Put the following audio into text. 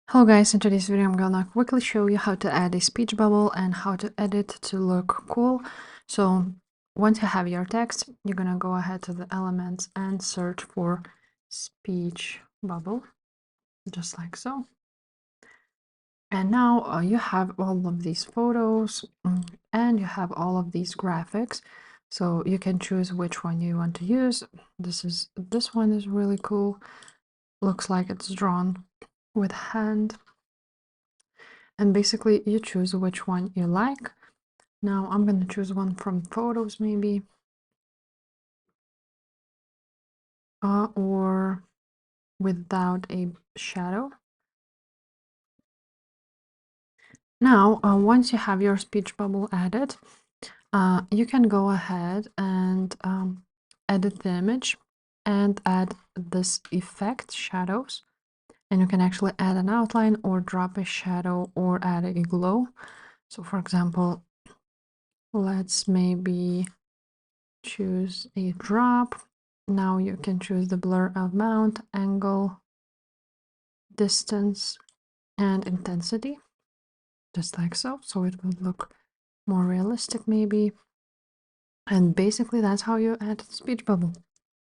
Hello guys, in today's video I'm gonna quickly show you how to add a speech bubble and how to edit to look cool. So once you have your text, you're gonna go ahead to the elements and search for speech bubble, just like so. And now you have all of these photos and you have all of these graphics. So you can choose which one you want to use. This one is really cool. Looks like it's drawn with hand. And basically you choose which one you like. Now I'm going to choose one from photos maybe, or without a shadow. Now once you have your speech bubble added, you can go ahead and edit the image and add this effect, shadows, and you can actually add an outline or drop a shadow or add a glow. So for example, let's maybe choose a drop. Now you can choose the blur amount, angle, distance, and intensity, just like so. So it will look more realistic maybe. And basically that's how you add speech bubble.